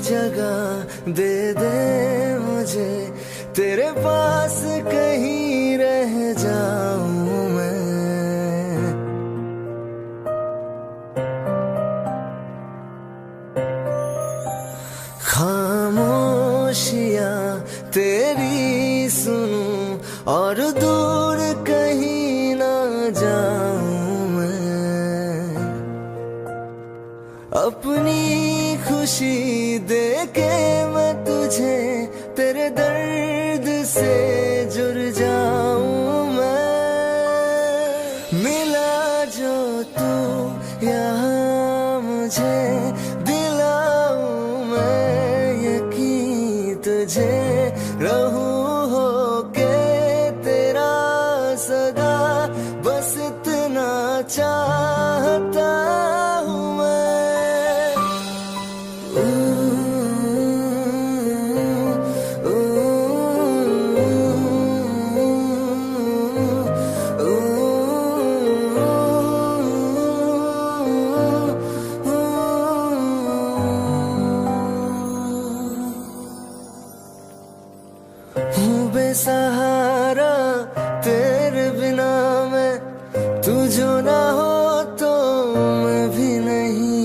जगह दे दे मुझे, तेरे पास कहीं रह जाऊं मैं। खामोशियां तेरी सुनूं और दूर कहीं ना जाऊं मैं। अपनी खुशी दे के मैं तुझे तेरे दर्द से जुड़ जाऊं मैं। मिला जो तू यहाँ मुझे, दिलाऊं मैं यकीन तुझे, रहूं होके तेरा सदा, बस इतना चाहता हूँ मैं। हूँ बेसहारा तेरे बिना मैं, तू जो ना हो तो मैं भी नहीं।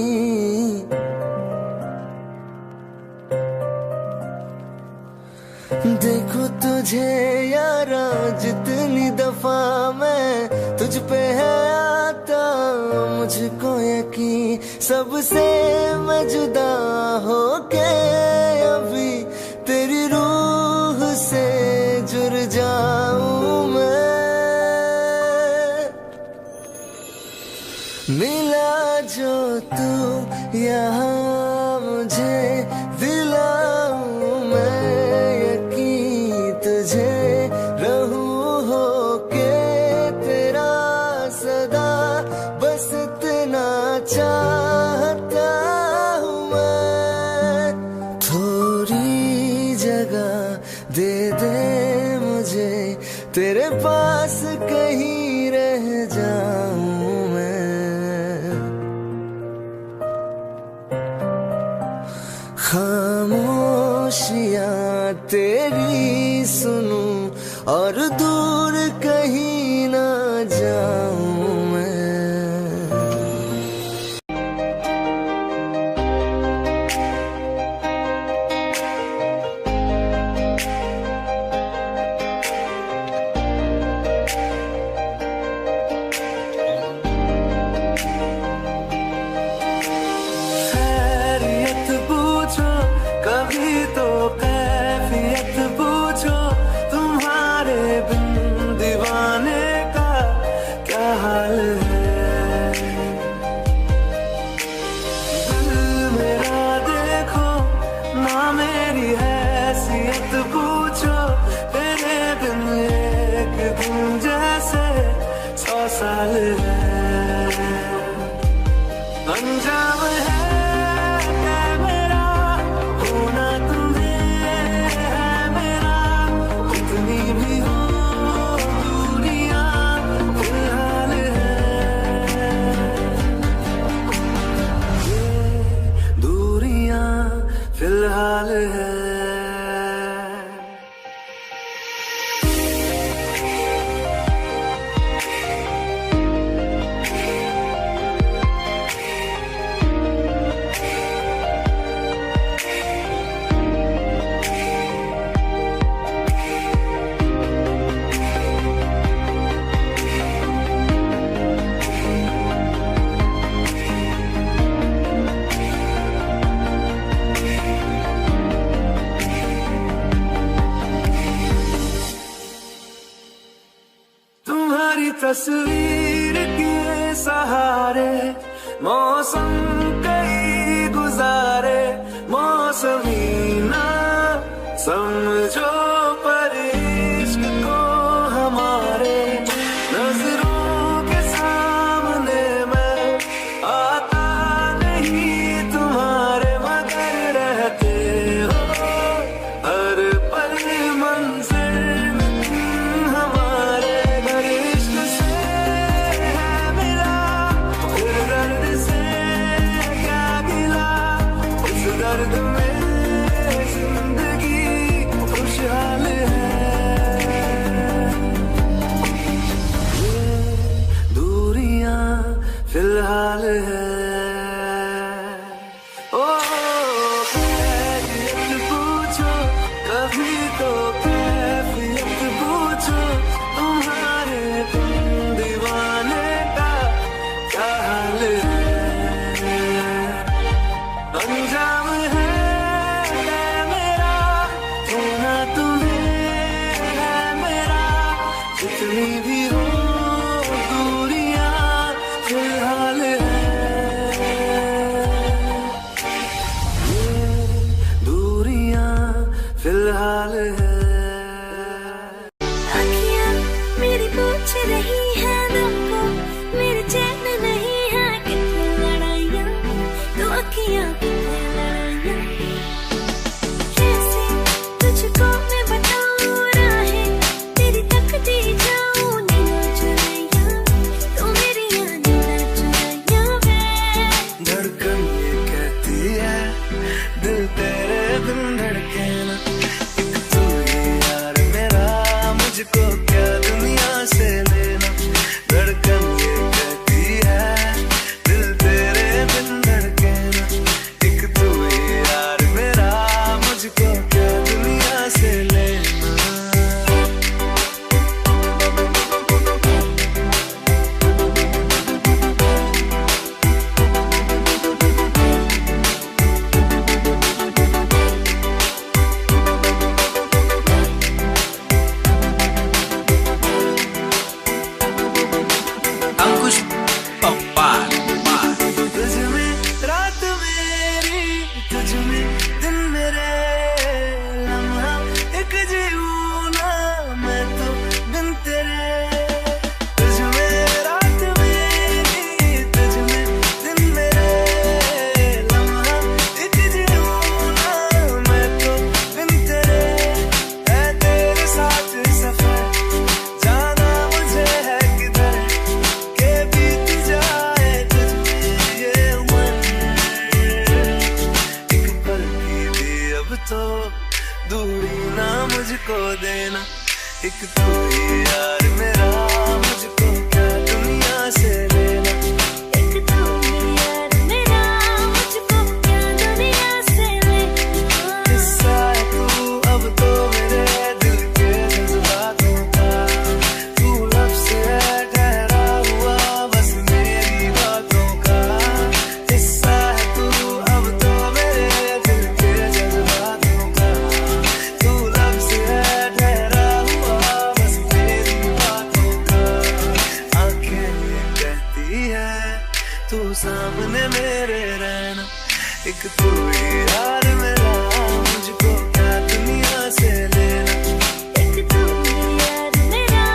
देखो तुझे यारा जितनी दफा मैं तुझ पे है आता, मुझको यकीन सबसे मैं जुदा होके अभी तेरी रूह से जुड़ जाऊं मैं। मिला जो तू यहाँ मुझे, दिलाऊं मैं यकीन तुझे, रहूं होके तेरा सदा, बस इतना चाहता हूँ मैं। थोड़ी जगह दे दे मुझे, तेरे पास कहीं रह जाऊं मैं। खामोशियां तेरी सुनूं और दूर कहीं ना जाऊं मैं। कभी तो कैफियत पूछो, तुम्हारे बिन दीवाने का क्या हाल है। दिल मेरा देखो ना, मेरी हैसियत पूछो, तेरे बिन एक दिन जैसे 100 साल है। अंजाम है फिलहाल है। तस्वीर के सहारे मौसम कई गुजारे, मौसमी ना समझो पर इश्क को हमारे, नजरों के सामने मैं आता नहीं तुम्हारे, मगर रहते हो हर पल मंजिल में हमारे। इश्क से है मिला फिर दर्द से क्या कहीं भी हो दूरियां फिलहाल है, ये दूरियां फिलहाल है। अखियाँ मेरी पूछ रही है दिल को, मेरे चैन नहीं है कितनी लड़ाइयाँ, तो अखियाँ कितनी लड़ाइयाँ। कैसे तुझको मैं बताऊँ राहें, तेरी तकती जाऊँ नीला चुराइयाँ, तो मेरी याद ना चुराइयाँ वे। धड़कन ये कहती है दिल तेरे बिन धड़के ना, एक तू ही यार मेरा, मुझको क्या दुनिया से लेना। धड़कन ये कहती है दिल तेरे बिन धड़के ना, एक तू ही यार मेरा, मुझको क्या दुनिया से लेना। अंकुश पप्पार तुझ में रात मेरी, तुझ में दिन मेरे, लम्हा एक जीऊं ना मैं तो बिन तेरे। तुझ में रात मेरी, तुझ में दिन मेरे, लम्हा एक जीऊं ना मैं तो बिन तेरे। है तेरे साथ सफर, जाना मुझे है किधर, के बीत जाए तुझ में ये उम्र। एक पल की भी अब तो दूरी ना मुझको देना, एक तू ही यार मेरा, मुझको क्या दुनिया से लेना। एक तू ही यार मेरा, मुझको क्या दुनिया से लेना। हिस्सा है तू अब तो मेरे दिल के जज्बातों का, तू लफ्ज़ है ठहरा हुआ बस मेरी बातों का। हिस्सा है तू अब तो मेरे दिल के जज्बातों का, तू लफ्ज़ है ठहरा हुआ बस मेरी बातों का। आंखें ये कहती है तू सामने मेरे रहना, एक तू ही यार मेरा, मुझको क्या दुनिया से लेना। एक तू ही यार मेरा,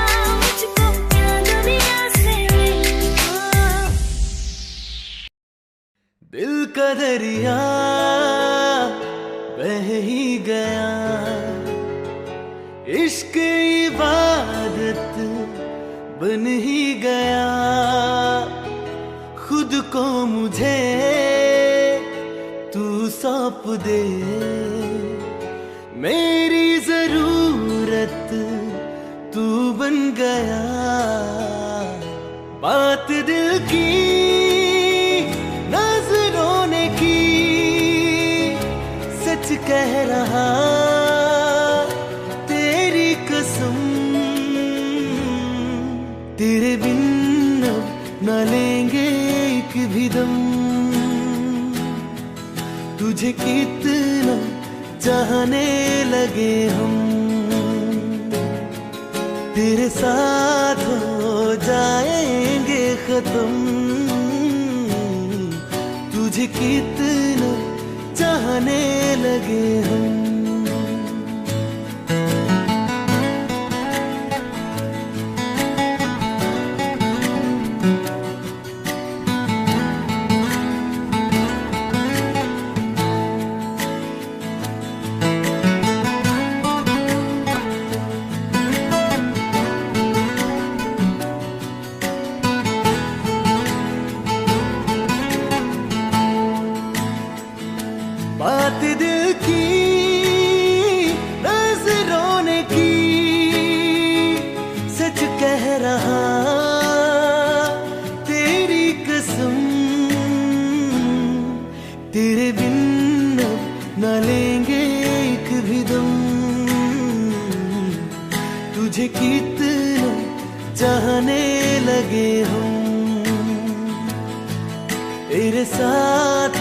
मुझको क्या दुनिया से लेना। दिल का दरिया बह ही गया, इश्क इबादत बन ही गया। खुद को मुझे तू सौंप दे, मेरी जरूरत तू बन गया। बात दिल की नजरों ने की, सच कह रहा तेरी कसम। तेरे बिन अब न लेंगे एक भी दम, तुझे कितना चाहने लगे हम। तेरे साथ हो जाएंगे खत्म, तुझे कितना चाहने लगे हम। बात दिल की नजरों ने की, सच कह रहा तेरी कसम। तेरे बिन अब न लेंगे एक भी दम, तुझे कितना चाहने लगे हम। तेरे साथ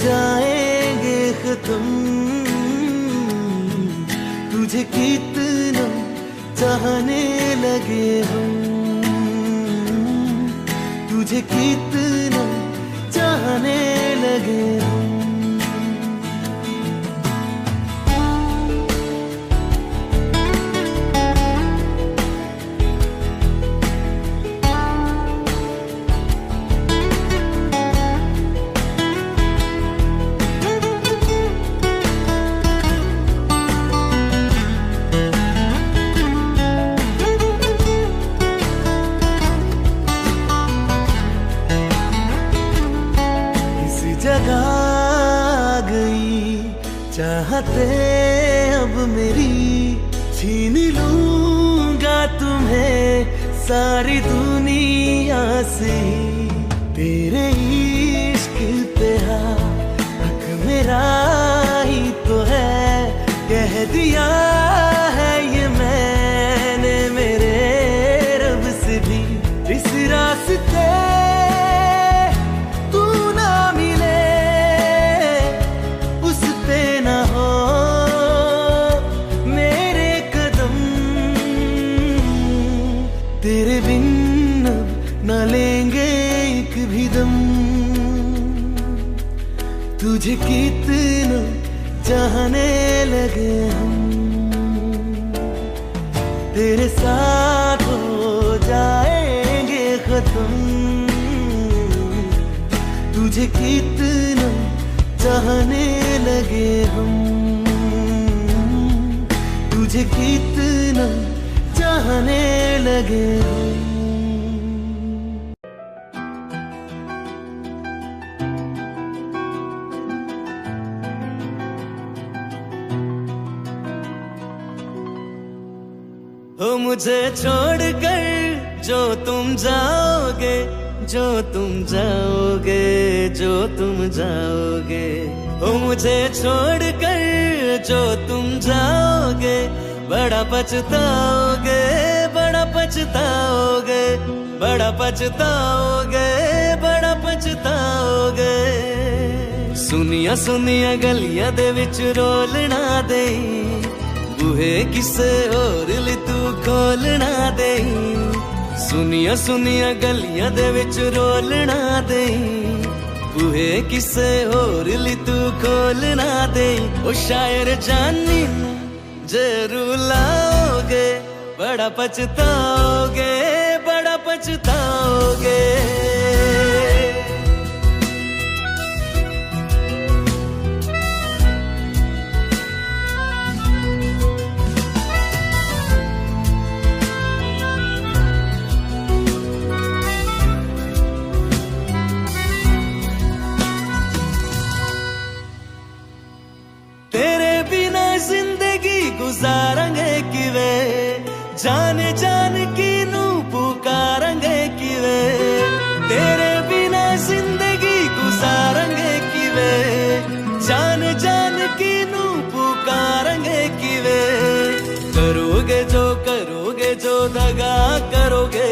जाएंगे खत्म, तुझे कितना चाहने लगे हम, तुझे कितना चाहने लगे हम। जगा गई चाहते अब मेरी, छीन लूंगा तुम्हें सारी दुनिया से। तेरे इश्क पे हक मेरा ही तो है, कह दिया है ये मैंने मेरे रब से भी। इस रास्ते तेरे बिन न लेंगे एक भी दम, तुझे कितना चाहने लगे हम। तेरे साथ हो जाएंगे खत्म, तुझे कितना चाहने लगे हम, तुझे कितना चाहने लगे हम। हो मुझे छोड़कर जो तुम जाओगे, जो तुम जाओगे, जो तुम जाओगे। हो मुझे छोड़कर जो तुम जाओगे, बड़ा पछताओगे, बड़ा पछताओगे, बड़ा पछताओगे, बड़ा पछताओगे। सुनिया सुनिया गलियां दे विच रोलना दे, बूहे किसे होर ली तू खोलना दे। सुनिया सुनिया गलियां दे विच रोलना दे, बूहे किसे होर ली तू खोलना दे। ओ शायर जानी जरूर लाओगे, बड़ा पछताओगे, बड़ा पछताओगे। तेरे बिना जिंदगी गुजारेंगे किवे, जाने जान की नू पुकारेंगे किवे। तेरे बिना जिंदगी गुजारेंगे किवे, जान जान की नू पुकारेंगे किवे। करोगे जो दगा करोगे,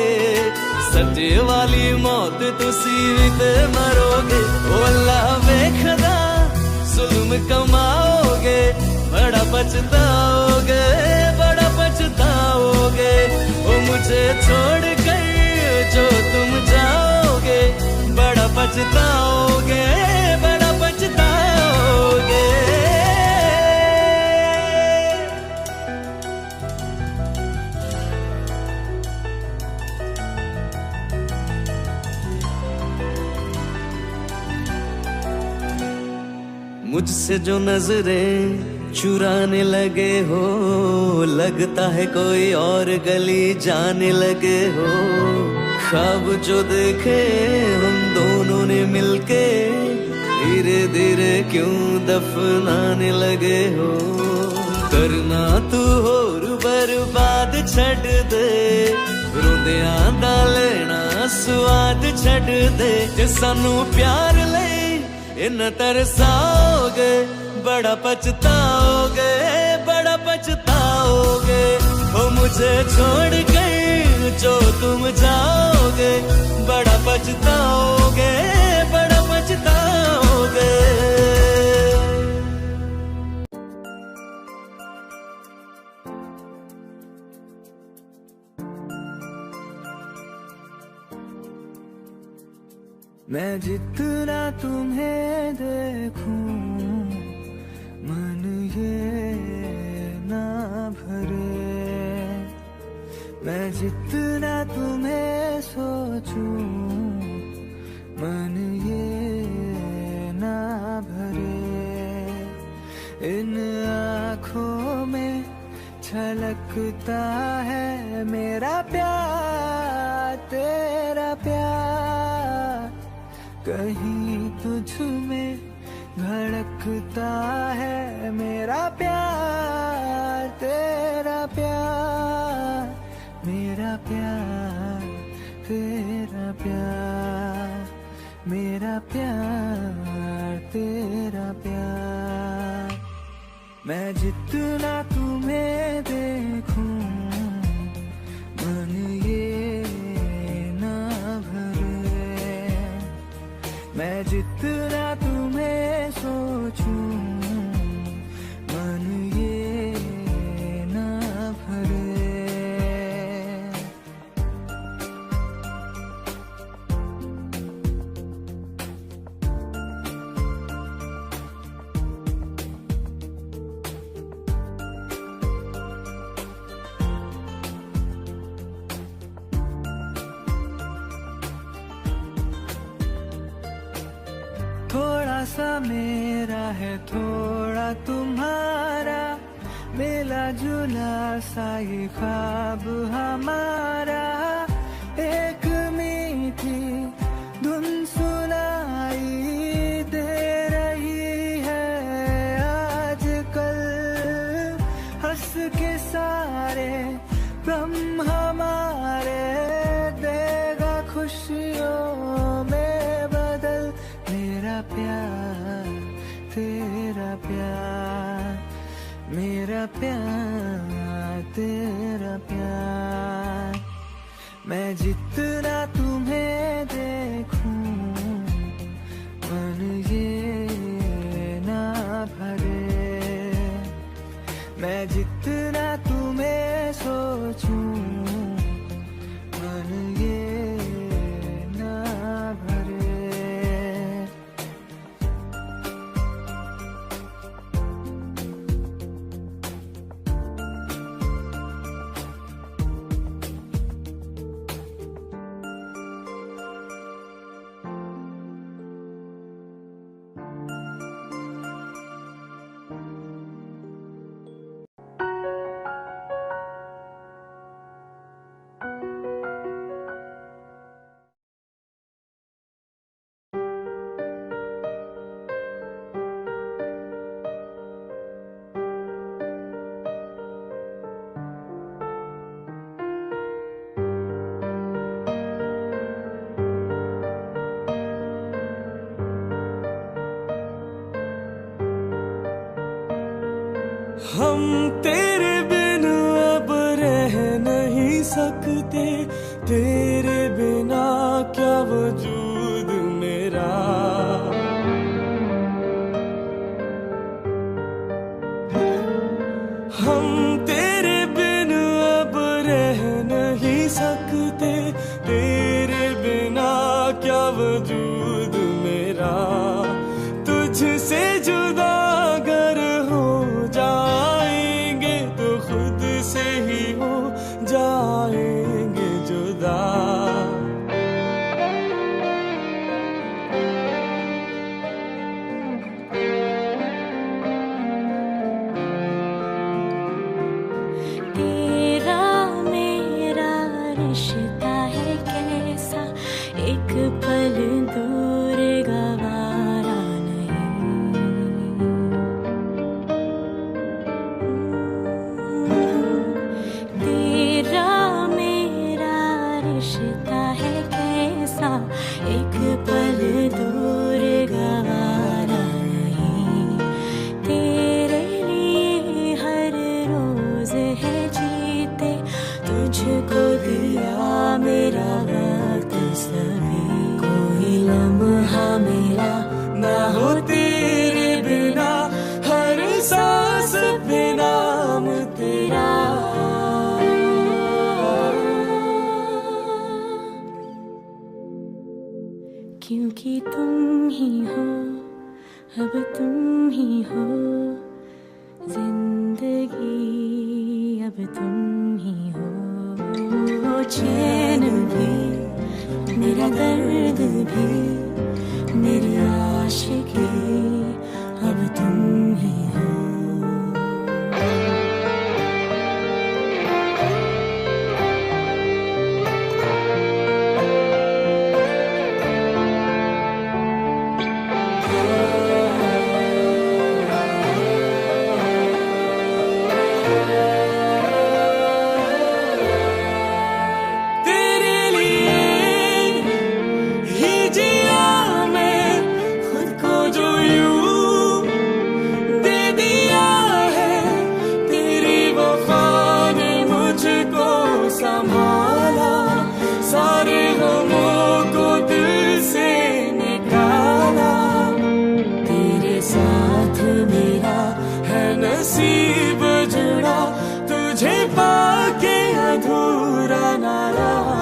सजे वाली मौत तुसी भी ते मरोगे। ओ अल्लाह वेखदा जुल्म कमाओगे, बड़ा पछताओगे, बड़ा पछताओगे। ओ मुझे छोड़ कर जो तुम जाओगे, बड़ा पछताओगे, बड़ा पछताओगे। मुझसे जो नजरें चुराने लगे हो, लगता है कोई और गली जाने लगे हो। ख्वाब जो देखे हम दोनों ने मिलके, धीरे धीरे क्यों दफनाने लगे हो। करना तू होर बर्बाद छड़ दे, रोंदियां दा लेना स्वाद छड़ दे। जे सानू प्यार ले इन तरसाओगे, बड़ा पछताओगे, बड़ा पछताओगे। ओ मुझे छोड़ कर जो तुम जाओगे, बड़ा पछताओगे, बड़ा पछताओगे। मैं जितना तुम्हें देखूं मन ये ना भरे, मैं जितना तुम्हें सोचूं मन ये ना भरे। इन आँखों में छलकता है मेरा प्यार तेरा प्यार, कहीं तुझ में धड़कता है मेरा प्यार तेरा प्यार, मेरा प्यार तेरा प्यार, मेरा प्यार तेरा प्यार। मैं जितना तुम्हें देखूं मन ये ना भरे, मैं जितना तुम्हें सोचूं मन ये ना भरे। थोड़ा सा मेरा है थोड़ा तुम्हारा, मिला जुला सा ये ख्वाब हमारा। एक मीठी धुन सुनाई दे रही है आजकल, हंस के सारे गम हमारे देगा खुशियों में बदल। मेरा प्यार तेरा प्यार, मेरा प्यार तेरा प्यार। मैं जितना तुम्हें देखूं मन ये ना भरे, मैं जितना तुम्हें सोचूं मन ये ना भरे। हम तेरे बिन अब रह नहीं सकते, तेरे बिना क्या वजूद मेरा। हम तेरे बिन अब रह नहीं सकते, तेरे बिना क्या वजूद मेरा। तुझसे जुदा अगर हो जाएंगे तो खुद से ही हो जाएंगे जुदा। तेरा मेरा रिश्ता है कैसा, एक पल दूर गवारा नहीं। तेरा मेरा रिश्ता है कैसा, एक पल दूर गवारा नहीं। तेरे लिए हर रोज है जीते, तुझको दिया मेरा वक्त सभी। कोई लम्हा मेरा ना हो तेरे बिना, हर सांस पे नाम तेरा। क्योंकि तुम ही हो, अब तुम ही हो जिंदगी, अब तुम ही हो। चैन भी, मेरा दर्द भी, मेरी आशिकी, अब तुम ही हो। नसीब जुड़ा तुझे पाके अधूरा ना रहा।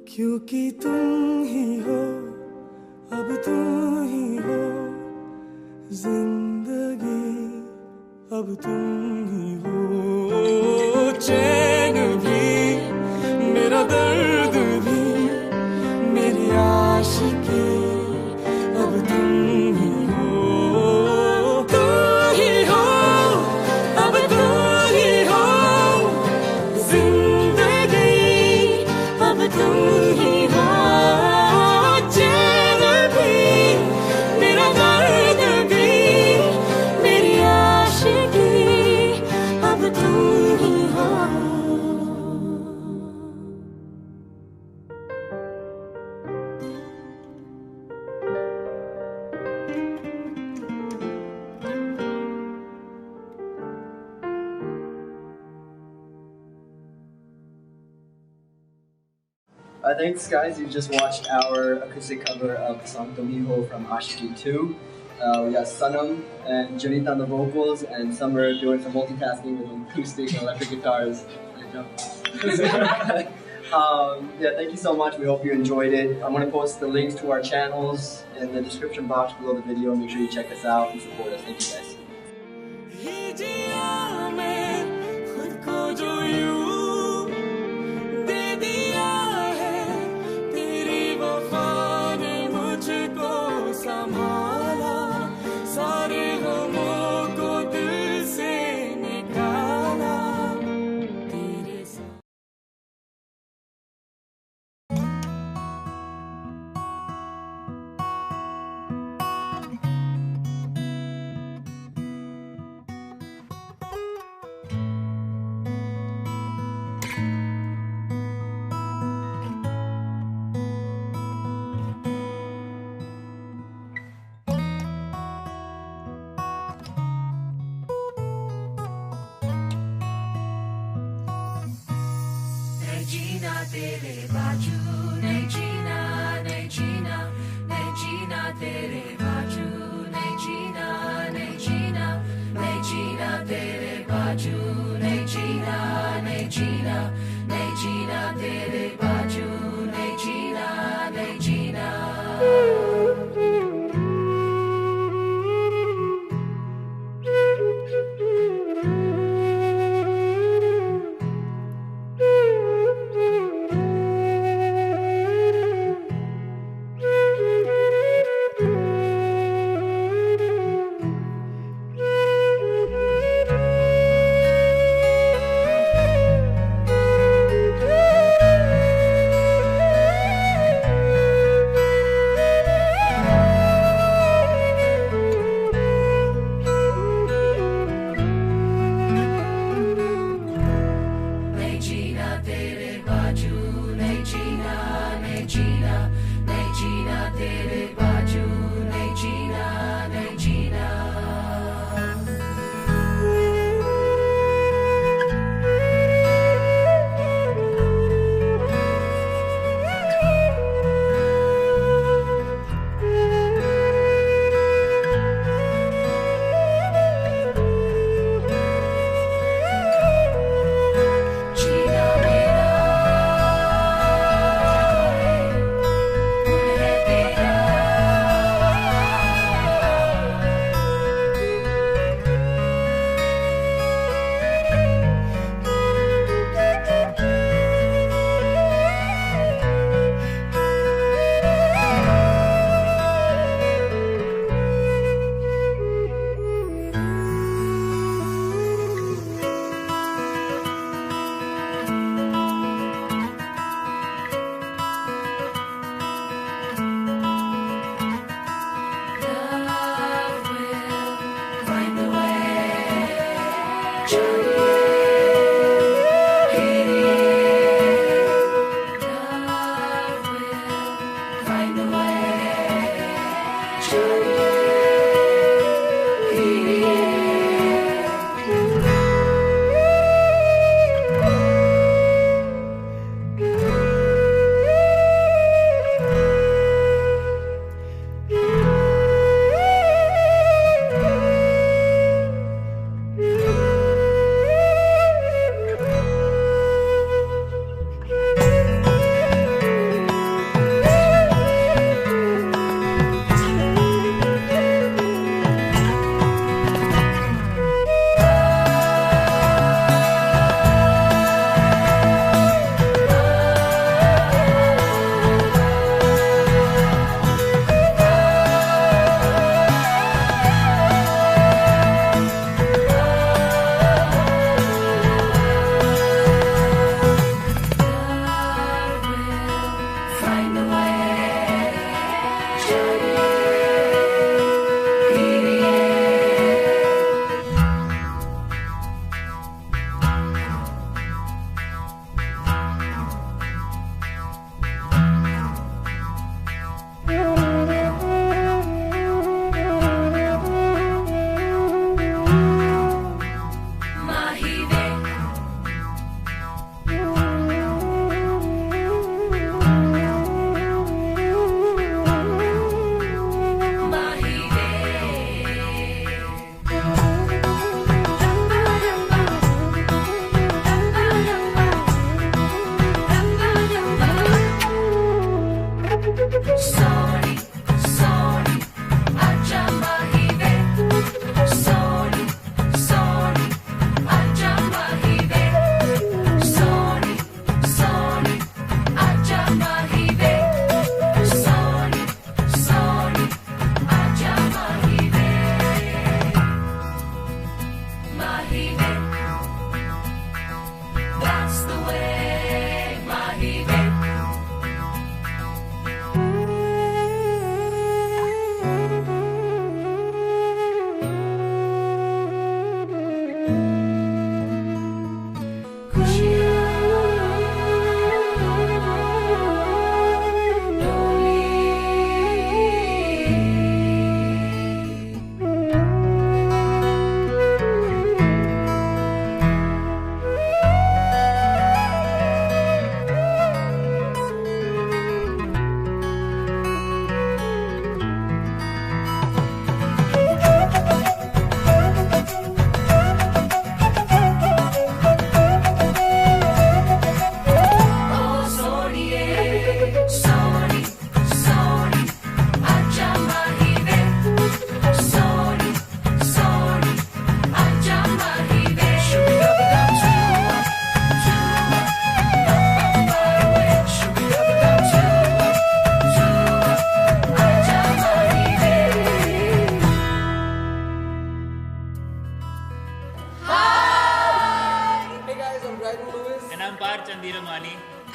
क्योंकि तुम ही हो, अब तुम ही हो जिंदगी, अब तुम ही हो। चैन भी, मेरा दर्द भी, मेरी आशिकी, अब तुम ही हो। तुम ही हो, अब तुम ही हो जिंदगी, अब तुम ही हो। चैन भी, मेरा दर्द भी, मेरी आशिकी, अब तुम ही हो। Thanks guys, you just watched our acoustic cover of the song Tomiho from Ashiki 2. We got Sanam and Janita on the vocals, and Summer doing some multitasking with acoustic and electric guitars. Yeah, thank you so much. We hope you enjoyed it. I'm going to post the links to our channels in the description box below the video. Make sure you check us out and support us. Thank you guys. तेरे बाजू नहीं जीना, नहीं जीना, नहीं जीना तेरे बाजू नहीं जीना, नहीं जीना, नहीं जीना तेरे बाजू नहीं जीना, नहीं जीना, नहीं जीना तेरे बाजू नहीं जीना, नहीं जीना।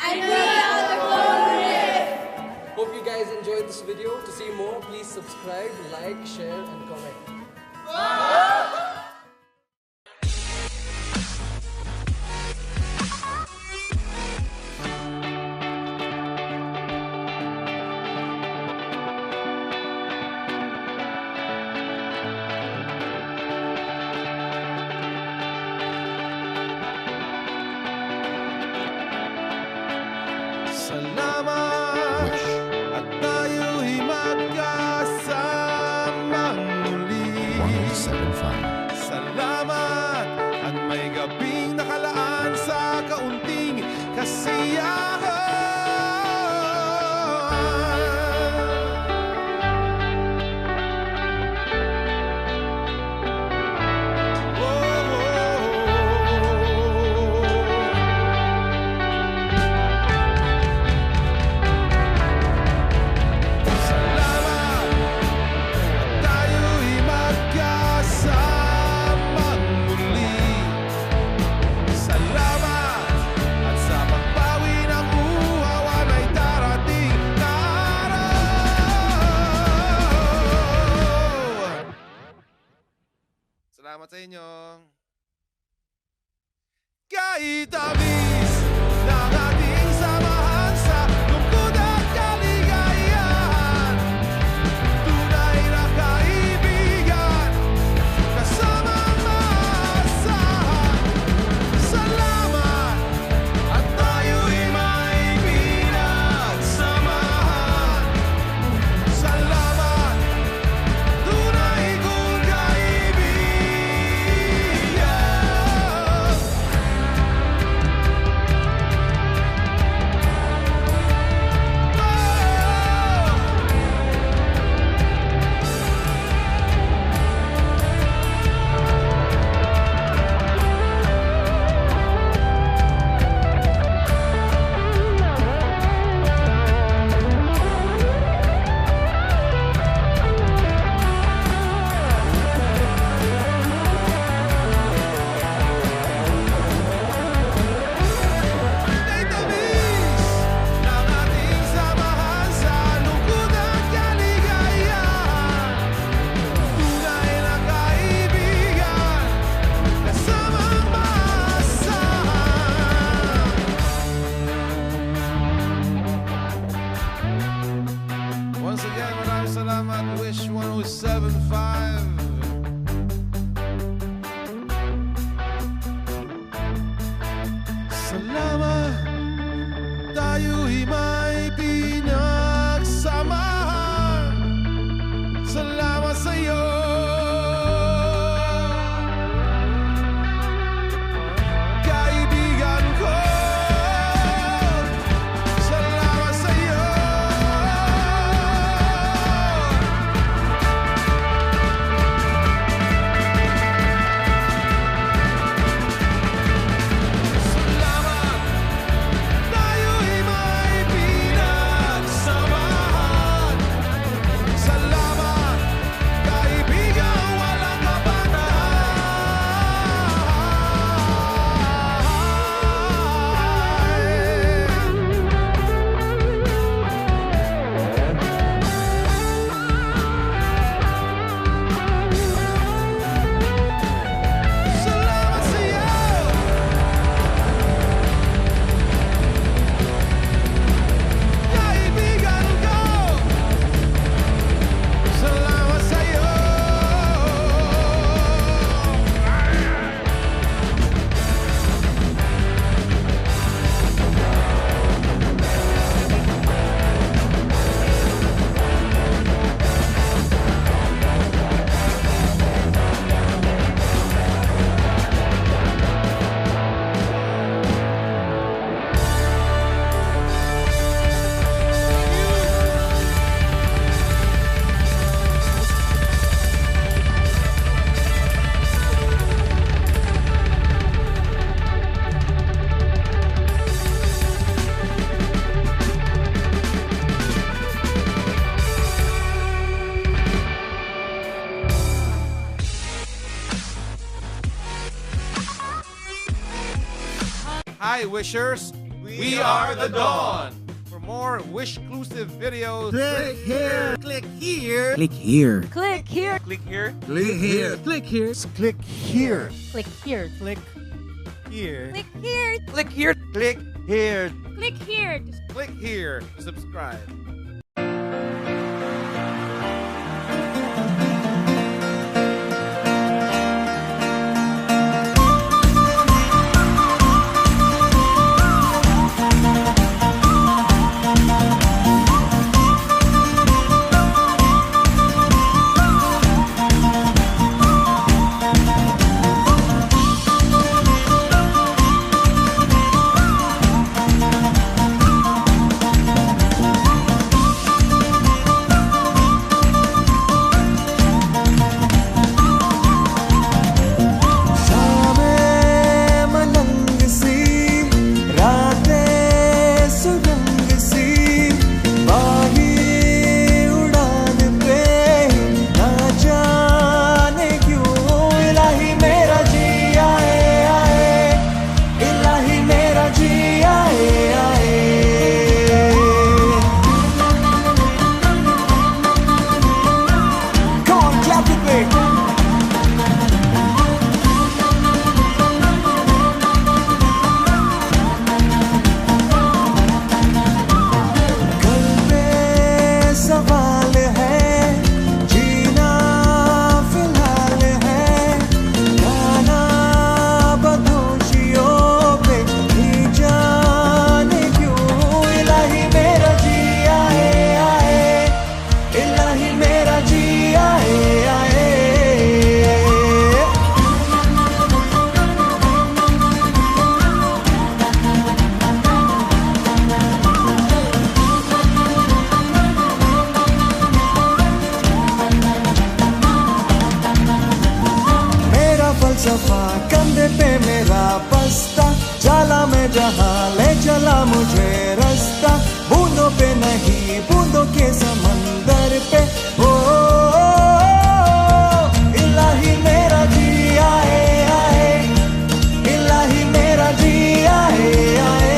And we are the Golden Riff. Hope you guys enjoyed this video. To see more, please subscribe, like, share and comment. Salamat at tayo'y magkasamang muli. 107.5 Kahit tamis ng ating samahan sa lungkot at kaligayahan, tunay na kaibigan, kasamang maasahan. Salamat at tayo'y may pinagsamahan. Salamat, tunay kong kaibigan. Kay tamis ng ating samahan sa lungkot at kaligayahan, tunay na kaibigan, kasamang maasahan. Once again, maraming salamat. Wish 1075. Salamat, tayo'y may pinagsamahan. Salamat sa'yo, kaibigan ko. Salamat sa'yo. Salamat, tayo'y may pinagsamahan. Salamat, kaibigan, walang kapatayan. Salamat sa'yo, kaibigan ko. Salamat sa'yo. Hi, Wishers. We are the Dawn. For more Wish-clusive videos, Click here. Click here. Click here. Click here. Click here. Click here. Click here. Click here. Click here. Click here. Click here. Click here. Click here. Click here. click here to subscribe. कंधे पे मेरा बस्ता, जाला में जहां ले चला मुझे रास्ता, बूंदों पे नहीं बूंदों के समंदर पे। ओ इलाही मेरा जी आए आए, इलाही मेरा जी आए आए।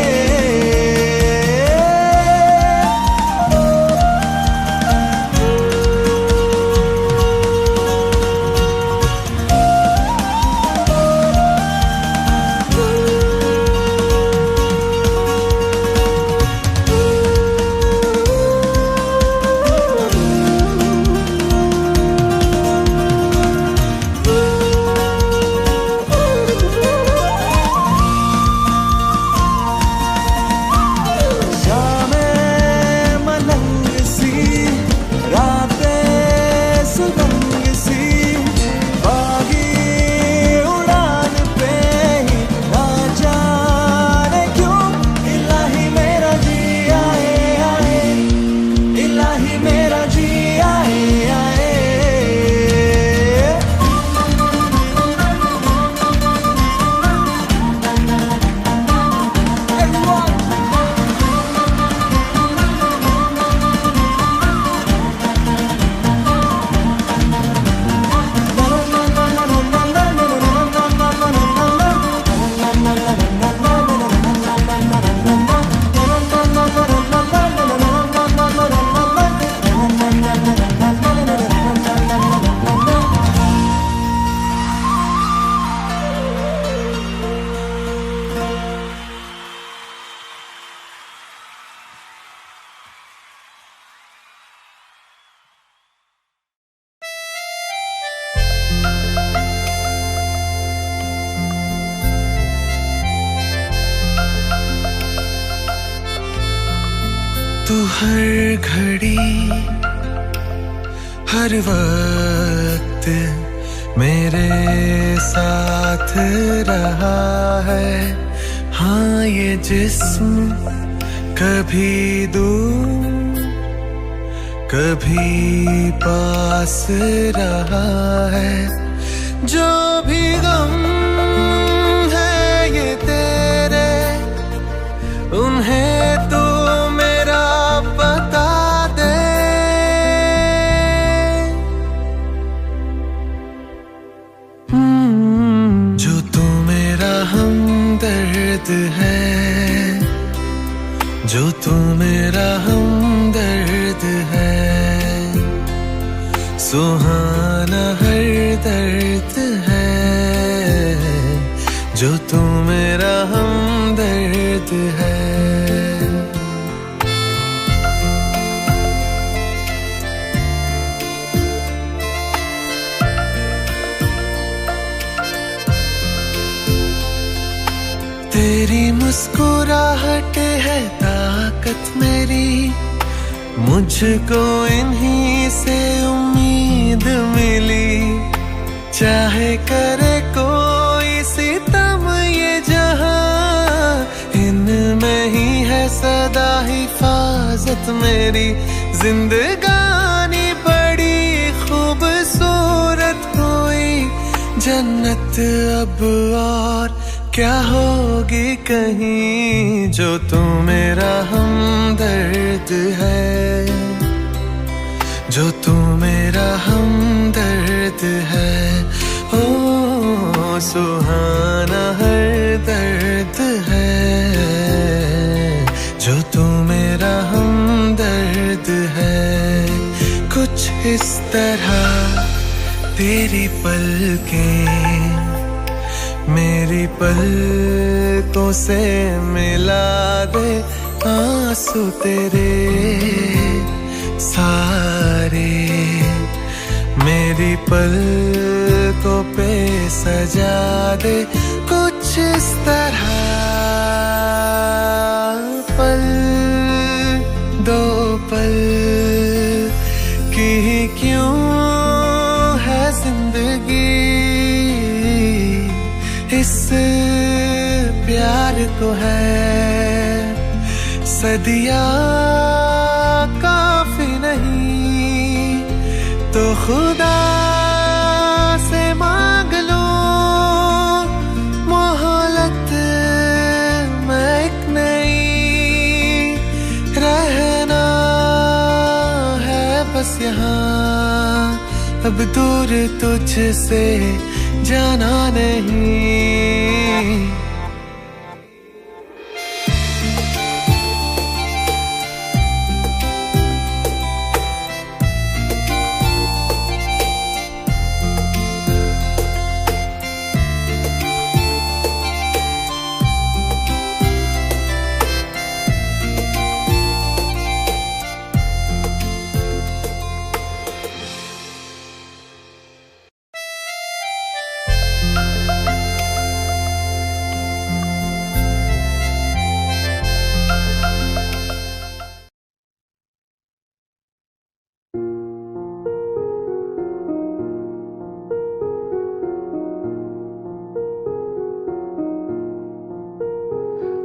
तू हर घड़ी हर वक्त मेरे साथ रहा है। हाँ ये जिस्म कभी दूर कभी पास रहा है। जो भी गम है ये तेरे, उन्हें तो मेरा बता दे। जो तू मेरा हमदर्द है, जो तू मेरा हमदर्द है, सुहाना हर दर्द है। जो तू मेरा हमदर्द है। तेरी मुस्कुराहट है ताकत मेरी, मुझको इन्हीं से उम्मीद मिली। चाहे करे कोई सितम ये जहां, इनमें ही है सदा हिफाजत मेरी। जिंदगानी बड़ी खूबसूरत हुई, जन्नत अब और क्या होगी कहीं। जो तू मेरा हमदर्द है, जो तू मेरा हमदर्द है। ओ सुहाना हर दर्द है। जो तू मेरा हमदर्द है। कुछ इस तरह तेरी पलकें मेरी पलकों से मिला दे। आंसू तेरे सारे मेरी पलकों पे सजा दे। कुछ इस तरह पल दो पल की क्यों है जिंदगी। इस प्यार को है सदिया काफी नहीं, तो खुदा से मांग लो अब दूर तुझसे जाना नहीं।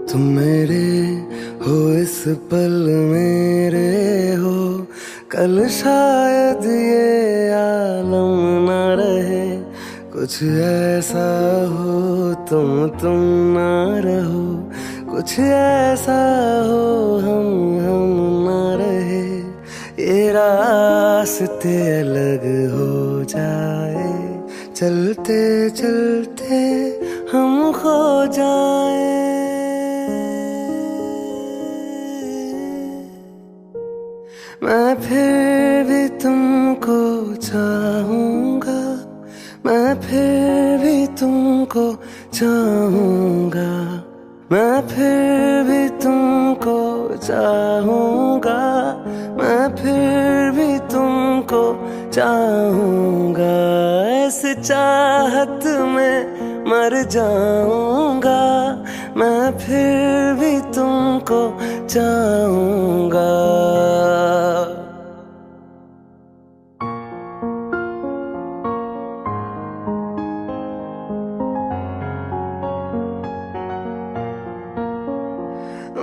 तुम मेरे हो इस पल मेरे हो, कल शायद ये आलम न रहे। कुछ ऐसा हो तुम ना रहो, कुछ ऐसा हो हम ना रहे। ये रास्ते अलग हो जाए, चलते चलते हम खो जाए। मैं फिर भी तुमको चाहूँगा, मैं फिर भी तुमको चाहूँगा, मैं फिर भी तुमको चाहूँगा, मैं फिर भी तुमको चाहूँगा। इस चाहत में मर जाऊँगा, मैं फिर भी तुमको चाहूँगा।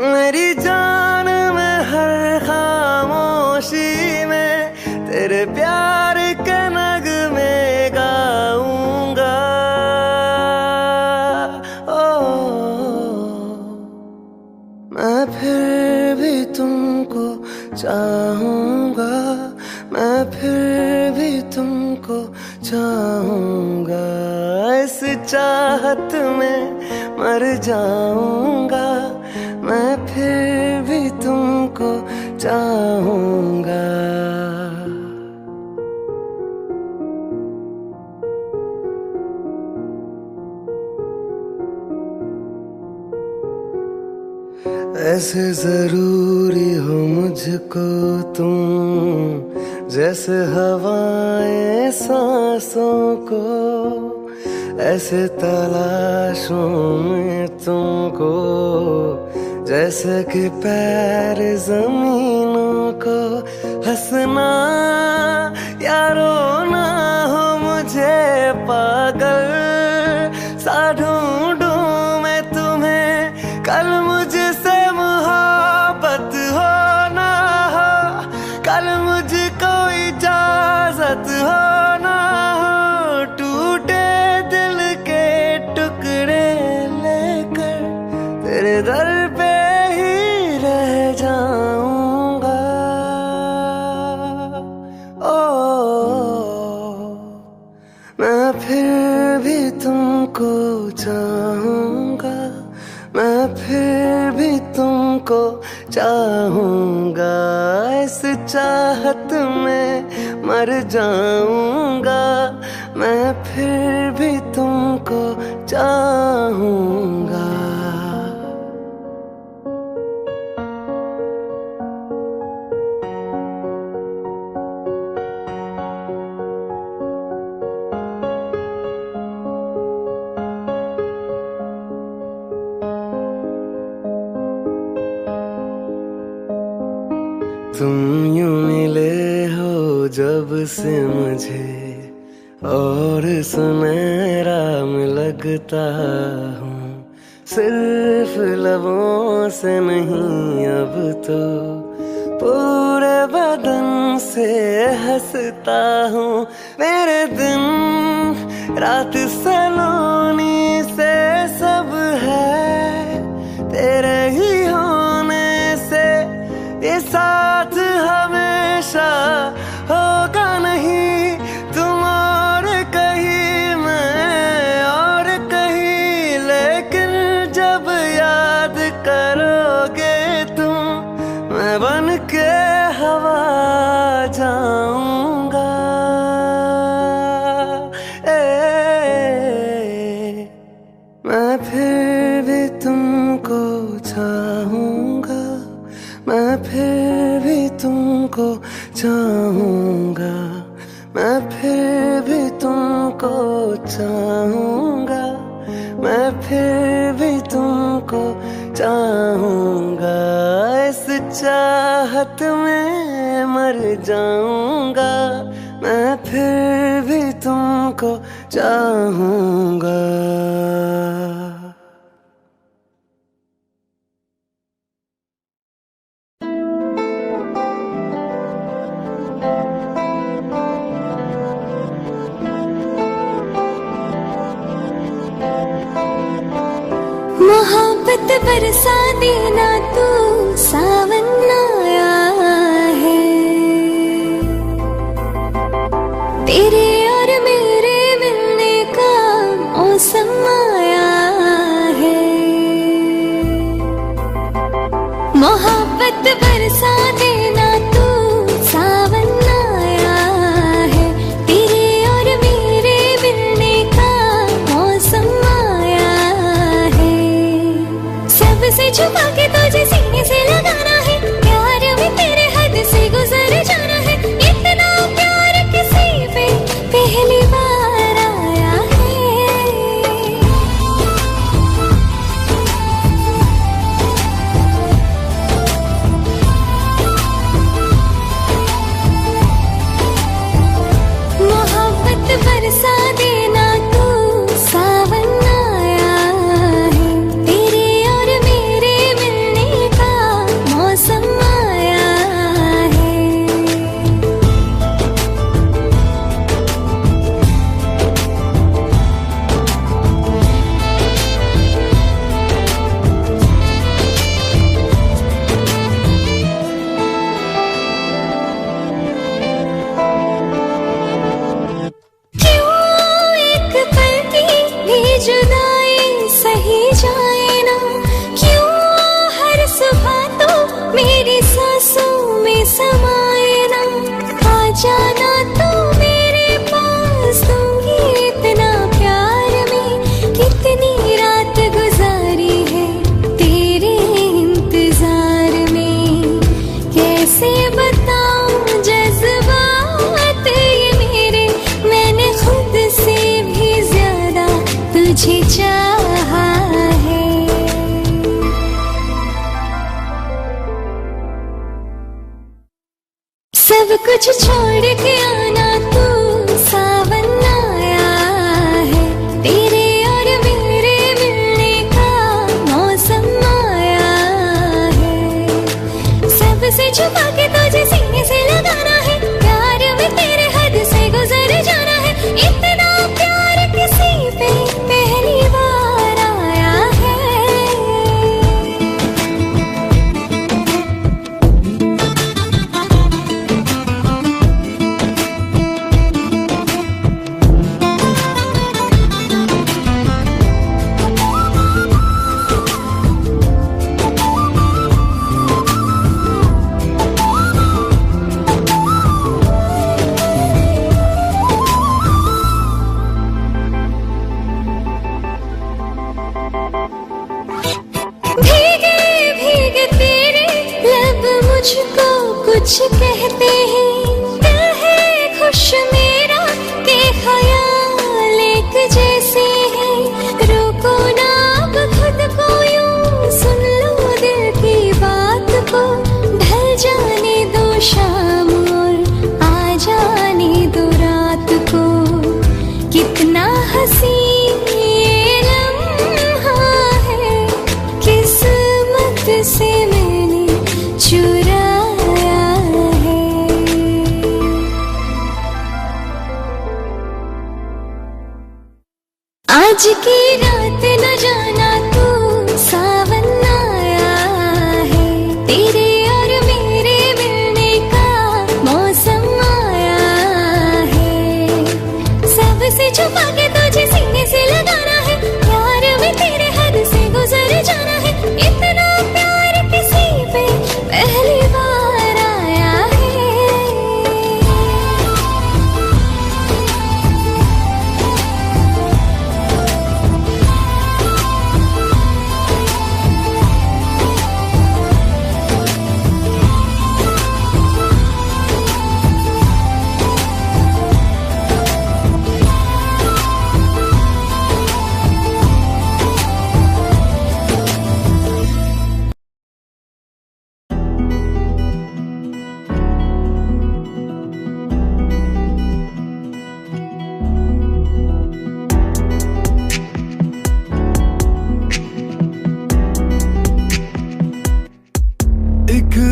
मेरी जान में हर खामोशी में तेरे प्यार के नगमे गाऊंगा। ओ मैं फिर भी तुमको चाहूँगा, मैं फिर भी तुमको चाहूँगा। इस चाहत में मर जाऊँगा, मैं फिर भी तुमको चाहूँगा। ऐसे जरूरी हो मुझको तुम, जैसे हवाएं सांसों को। ऐसे तलाशों में तुमको, जैसे कि पैर जमीनों को। हंसना या रोना हो मुझे पागल सा ढूंढूं मैं तुम्हें। कल मुझसे मोहब्बत हो ना हो, कल मुझको इजाजत हो ना हो। टूटे दिल के टुकड़े लेकर तेरे दर पे जाऊंगा। ओ मैं फिर भी तुमको चाहूँगा, मैं फिर भी तुमको चाहूँगा। इस चाहत में मर जाऊँगा, मैं फिर भी तुमको चाहूँगा। तुम यूं मिले हो जब से मुझे, और सुनहरा में लगता हूँ। सिर्फ लबों से नहीं अब तो पूरे बदन से हंसता हूँ। मेरे दिन रात सलोनी से सब है तेरे ही होने से। ये साथ हमेशा होगा नहीं, तुम करोगे तुम, मैं बन के हवा जाऊंगा। मैं फिर भी तुमको चाहूंगा, मैं फिर भी तुमको चाहूंगा, मैं फिर भी तुमको चाहूंगा, मैं फिर भी तुमको चाहूंगा। इस चाहत में मर जाऊंगा, मैं फिर भी तुमको चाहूंगा। मोहब्बत बरसा देना तू, सावन आया है। तेरे और मेरे मिलने का मौसम आया है। मोहब्बत बरसा देना तू, सावन आया है। तेरे और मेरे मिलने का मौसम आया है। सबसे छुपा के तुझे सीने से लगाना है, प्यार में तेरे हद से गुजर जाना है। इतना प्यार किसी पे पहली बार आया है। मोहब्बत बरसा देना तू, सावन आया है। तेरे और मेरे मिलने का मौसम आया है। क्यों एक पल की भी जुदाई सही जाए ना, क्यों हर सुबह तो मेरी सांसों में समाए ना। आ जाना तू मेरे पास, दूंगी इतना प्यार में। कितनी रात गुजारी है तेरे इंतजार में, कैसे बताऊं जज्बात ये मेरे। मैंने खुद से भी ज्यादा तुझे चाहा है। सब कुछ छोड़ के आना तू, सावन आया है। तेरे और मेरे मिलने का मौसम आया है। सबसे छुपा के तुझे सीने से लगाना है, प्यार में तेरे हद से गुजर जाना है। इतना प्यार किसी पे पहली बार आया है। भीगे भीगे तेरे लब मुझको कुछ कहते हैं। दिल है खुश मेरा के ख्याल एक जैसे हैं। रोको ना अब खुद को यूं, सुन लो दिल की बात को। ढल जाने दो शाम और आ जाने दो रात को। कितना हंसी ये लम्हा है, किस्मत से मैंने चुराया है। आज की रात न जाना तू, सावन आया है। तेरे और मेरे मिलने का मौसम आया है। सबसे छुपा के तुझे सीने से लगाना है, प्यार में तेरे हद से गुजर जाना है। इतना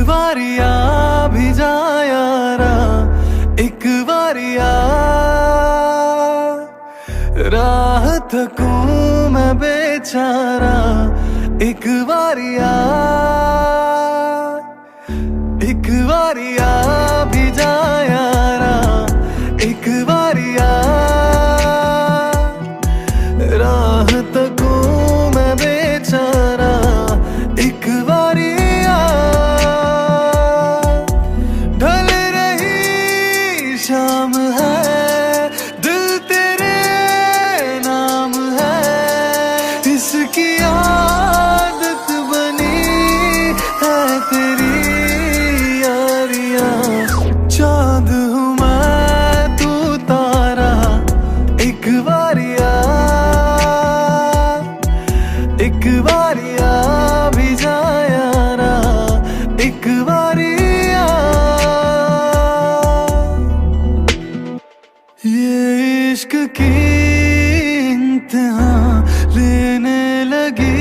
बारिया भी जा यारा, एक बारिया राह थकूं मैं बेचारा, एक बारिया भी जा यारा, एक बारिया राह थकूं मैं बेचारा, एक बारिया ढल रही शाम है, दिल तेरे नाम है, इसकी आदत बनी है तेरी यारियां। चांद हूँ मैं तू तारा, एक बारिया भी जा यारा, एक बारिया। ये इश्क की इम्तिहान लेने लगी,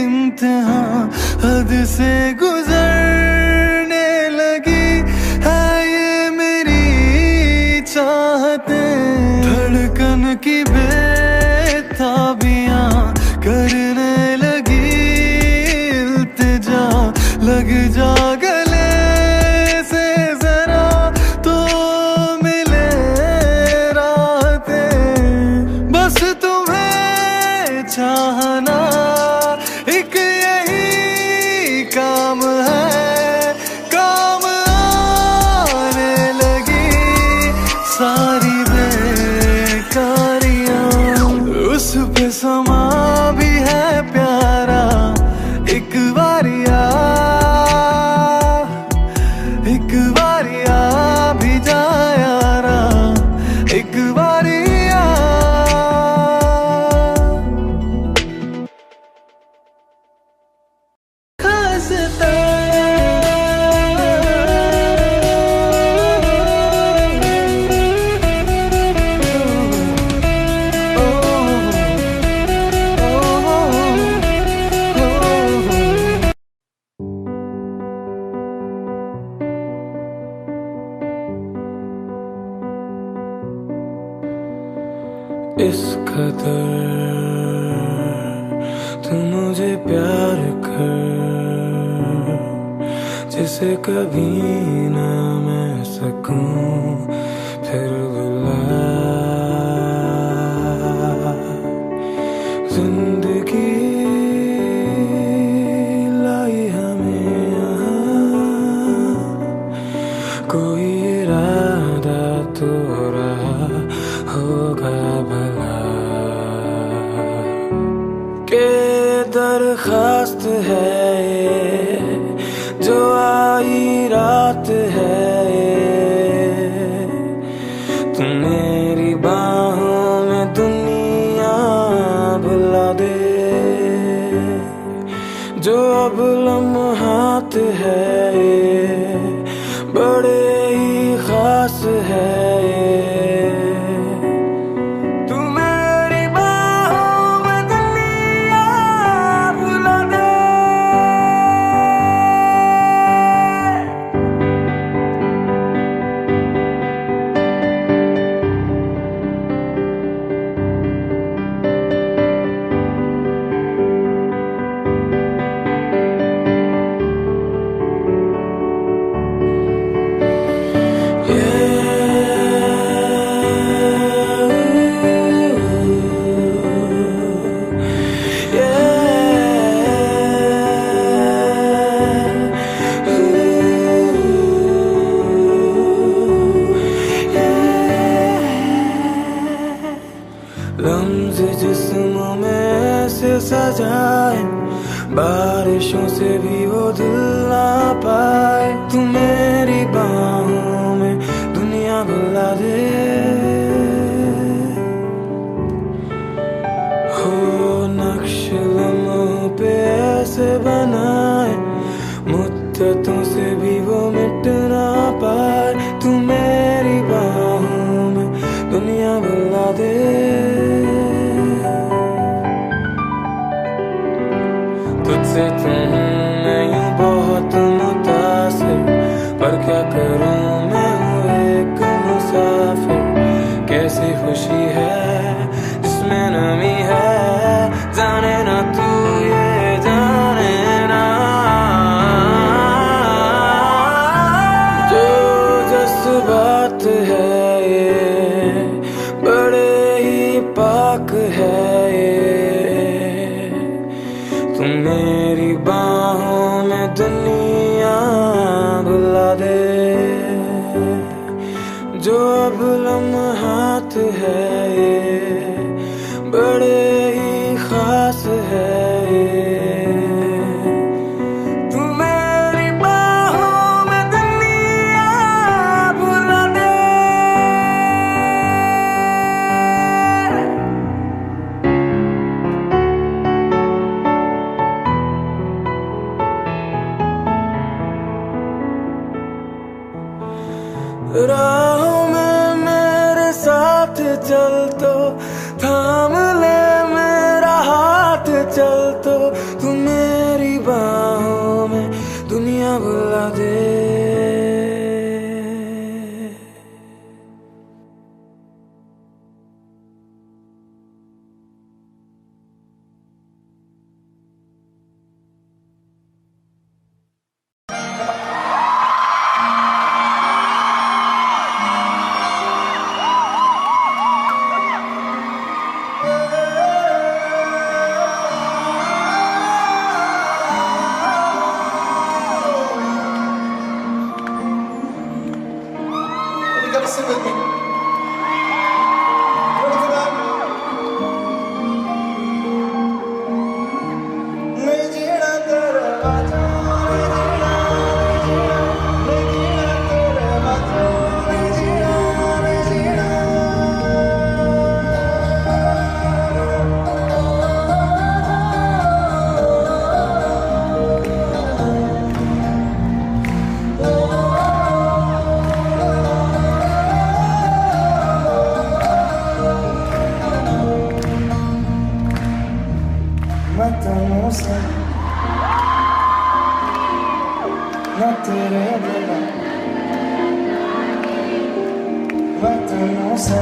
इम्तिहान हद से गुजरने लगी है ये मेरी चाहतें। धड़कन की बेताबियां करने लगी इल्तिजा, लग जा गले से जरा तो मिले रातें। बस तुम्हें चाहना एक यही काम है, काम आने लगी सारी बेकारियां। उस पे समा भी है प्यारा, एक बारिया भी जा यारा, एक बारिया। खस्ता इस कदर तू मुझे प्यार कर, जिसे कभी ना मैं सकूं फिर बुला। जिंदगी लाई हमें यहाँ, कोई इरादा तो रहा होगा भला, के दरखास्त है ये जो आई रात है ये। तू मेरी बाहों में दुनिया भुला दे, जो अब लम्हात है ये बड़े ही खास है ये। लम्ज़ जिस्मों में ऐसे सजाए, बारिशों से भी वो दिल ना पाए। तू मेरी बाहों में दुनिया भुला दे, हो नक्श लम्हों पे ऐसे बनाए, मुद्दतों से भी वो मिट ना पाए। तू मेरी बाहों में दुनिया भुला दे, तुझसे तुम मैं यूं बहुत मुता मेरी बाहों में दुनिया भुला दे, जो अब लम्हात है ये बड़े ही खास है ये। तू मेरी बाहों में दुनिया भुला दे। राहों में मेरे साथ चल तो थाम ले मेरा हाथ, चल तो तू मेरी बाहों में दुनिया भुला दे। Sing with me. Ready for that? मैं जीना तेरे बातों, मैं जीना तेरे बातों, मैं जीना। मैं तेनों से मैं तेरे बिना, मैं तेनों से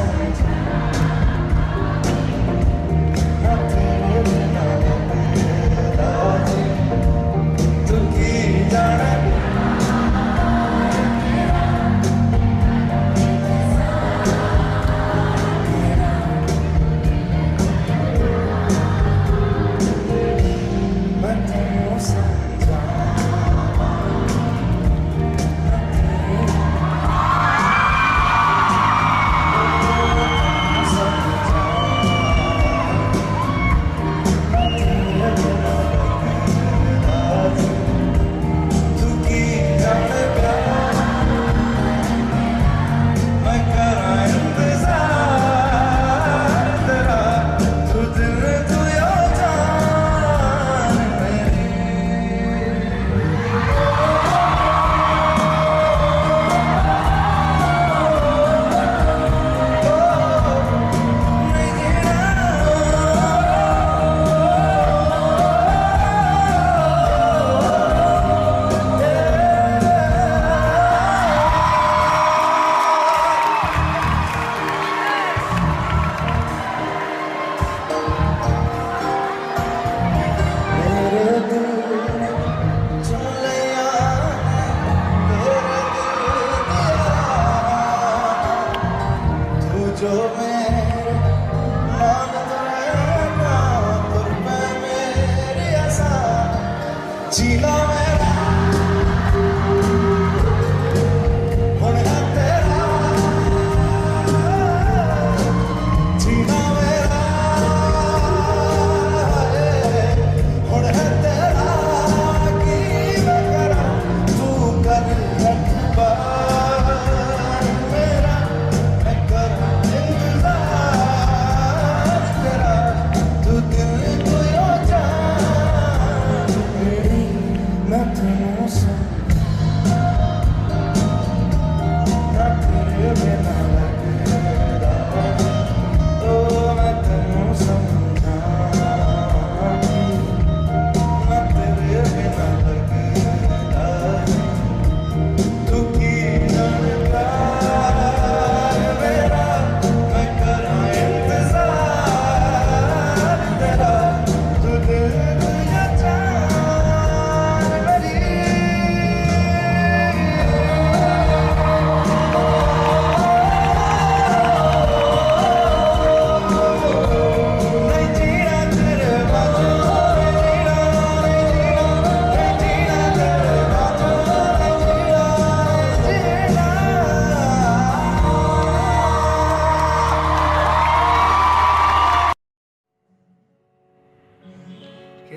मैं तेरे बिना तू की जाने।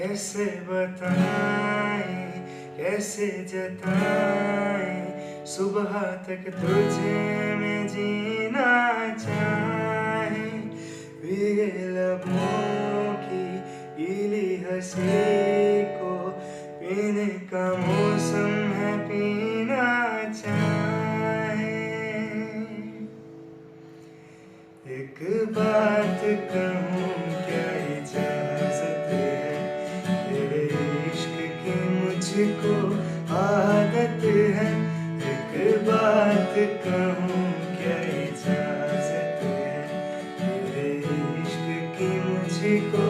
कैसे बताएं, कैसे जताएं, सुबह तक तुझे में जीना चाहे। भीगे लबों की गीली हंसी को पीने का मौसम है, पीना चाहे। एक बात कहूँ क्या इजाजत है, तेरे इश्क की मुझको आदत है। एक बात कहूँ क्या इजाजत है, तेरे इश्क की मुझको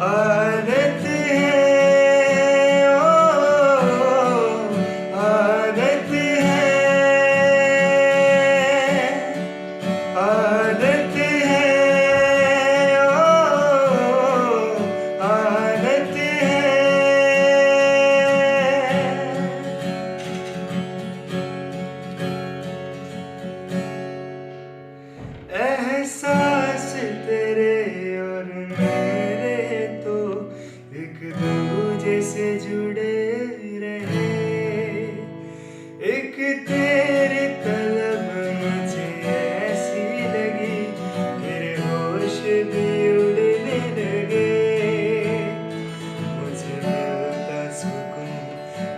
आदत है। एहसास तेरे और मेरे तो एक दूजे से जुड़े रहे। एक तेरी तलब मुझे ऐसी लगी, मेरे होश भी उड़ने लगे। मुझे मिलता सुकून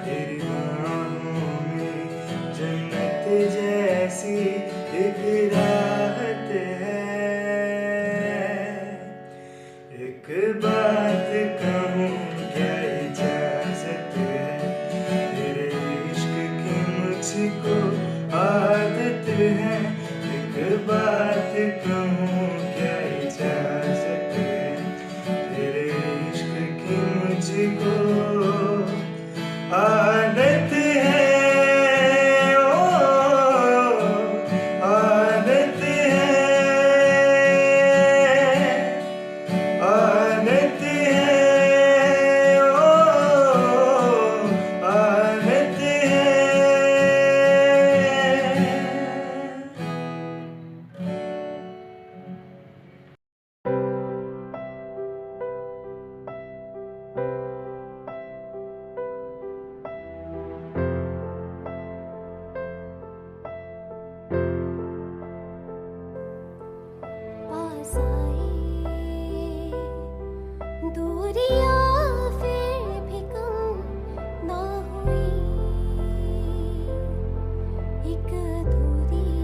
तेरी बाहों में, जन्नत जैसी एक राहत है। एक बात कहूँ क्या इजाजत है, तेरे इश्क की मुझको आदत है। एक बात कहूँ क्या इजाजत है, तेरे इश्क की मुझको आदत है। पास आए दूरियां फिर भी कम ना हुई, एक अधूरी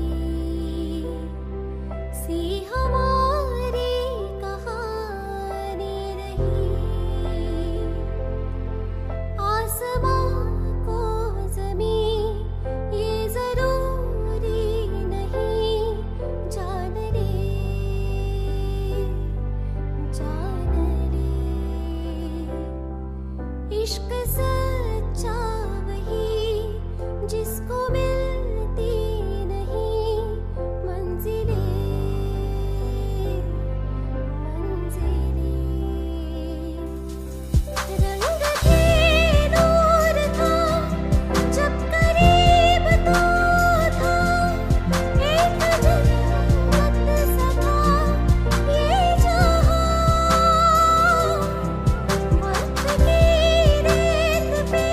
सी हमारी कहानी रही। आसमां को ज़मीं ये ज़रूरी नहीं, जान ले इश्क सच्चा वही जिसको मिलती नहीं मंजिलें रंग के नूर था जब करीब तो था, एक जन्नत सा था ये जहां। वक्त की रेत पे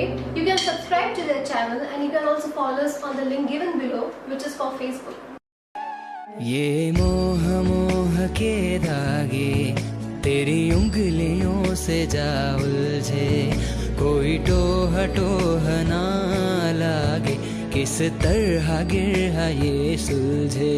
great. You can subscribe to their channel and you can also follow us on the link given below, which is for Facebook. ये मोह मोह के धागे तेरी उंगलियों से जा उलझे, कोई टोह टोह ना लागे, किस तरह गिर ये सुलझे।